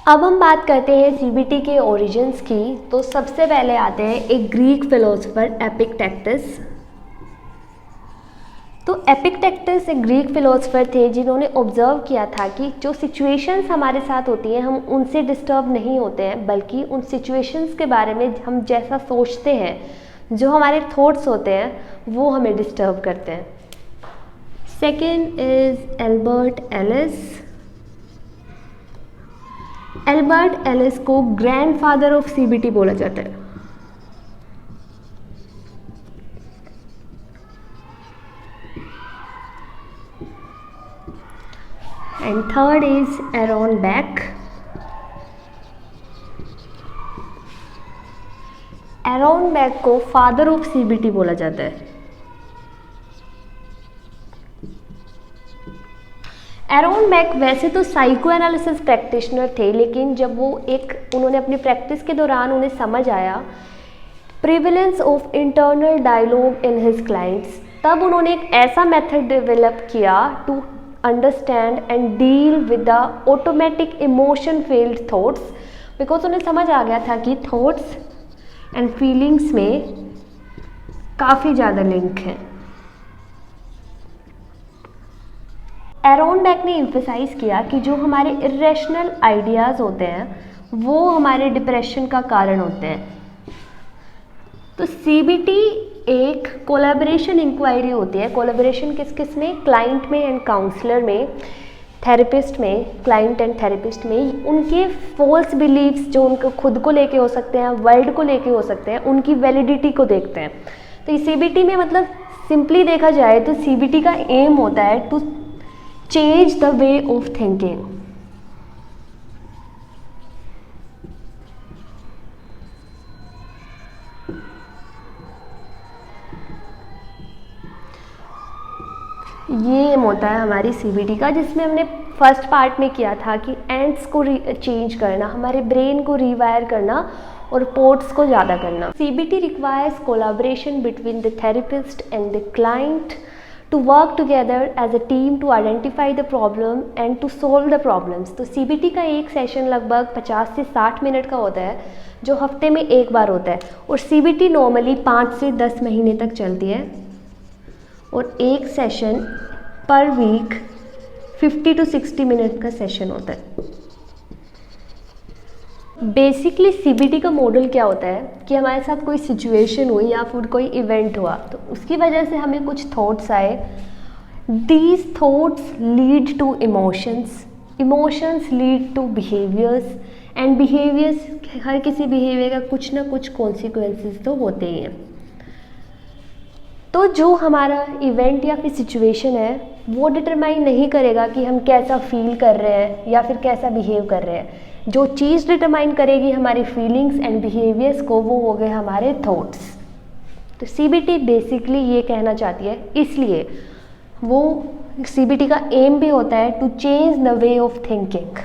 अब हम बात करते हैं सीबीटी के ओरिजिन्स की। तो सबसे पहले आते हैं एक ग्रीक फिलोसोफर एपिक्टेटस। तो एपिक्टेटस एक ग्रीक फिलोसोफर थे जिन्होंने ऑब्जर्व किया था कि जो सिचुएशंस हमारे साथ होती हैं हम उनसे डिस्टर्ब नहीं होते हैं, बल्कि उन सिचुएशंस के बारे में हम जैसा सोचते हैं, जो हमारे थॉट्स होते हैं वो हमें डिस्टर्ब करते हैं। Second is Albert Ellis. Albert Ellis को ग्रैंडफादर ऑफ सीबीटी बोला जाता है। And third is Aaron Beck. Aaron Beck को फादर ऑफ सीबीटी बोला जाता है। एरॉन बेक वैसे तो साइको एनालिसिस प्रैक्टिशनर थे, लेकिन जब वो उन्होंने अपनी प्रैक्टिस के दौरान उन्हें समझ आया prevalence of internal dialogue in his clients, तब उन्होंने एक ऐसा मेथड डेवलप किया to understand and deal with the automatic emotion field thoughts. Because उन्हें समझ आ गया था कि थॉट्स एंड फीलिंग्स में काफ़ी ज़्यादा लिंक है। एरॉन बेक ने एम्फेसाइज किया कि जो हमारे इरेशनल आइडियाज़ होते हैं वो हमारे डिप्रेशन का कारण होते हैं। तो सीबीटी एक कोलैबोरेशन इंक्वायरी होती है। कोलैबोरेशन किस किस में? क्लाइंट में एंड काउंसलर में, थेरेपिस्ट में, क्लाइंट एंड थेरेपिस्ट में। उनके फॉल्स बिलीव्स जो उनको खुद को लेके हो सकते हैं, वर्ल्ड को लेके हो सकते हैं, उनकी वैलिडिटी को देखते हैं। तो सीबीटी में मतलब सिंपली देखा जाए तो सीबीटी का एम होता है to change the way of thinking। ये एम होता है हमारी सीबीटी का, जिसमें हमने फर्स्ट पार्ट में किया था कि एंड्स को चेंज करना, हमारे ब्रेन को रिवायर करना और पोर्ट्स को ज़्यादा करना। CBT requires collaboration between the therapist and the client to work together as a team to identify the problem and to solve the problems। तो CBT का एक सेशन लगभग 50 से 60 मिनट का होता है, जो हफ्ते में एक बार होता है। और CBT नॉर्मली 5 से 10 महीने तक चलती है और एक session per week 50 to 60 minute का सेशन होता है। बेसिकली सीबीटी का मॉडल क्या होता है कि हमारे साथ कोई सिचुएशन हुई या फिर कोई इवेंट हुआ, तो उसकी वजह से हमें कुछ थॉट्स आए। These thoughts lead to emotions, emotions lead to behaviours and behaviours, हर किसी बिहेवियर का कुछ ना कुछ कॉन्सिक्वेंसेस तो होते ही हैं। तो जो हमारा इवेंट या फिर सिचुएशन है वो डिटरमाइन नहीं करेगा कि हम कैसा फील कर रहे हैं या फिर कैसा बिहेव कर रहे हैं। जो चीज़ डिटरमाइन करेगी हमारी फीलिंग्स एंड बिहेवियर्स को, वो हो गए हमारे थॉट्स। तो सीबीटी बेसिकली ये कहना चाहती है, इसलिए वो सीबीटी का एम भी होता है to change the way of thinking.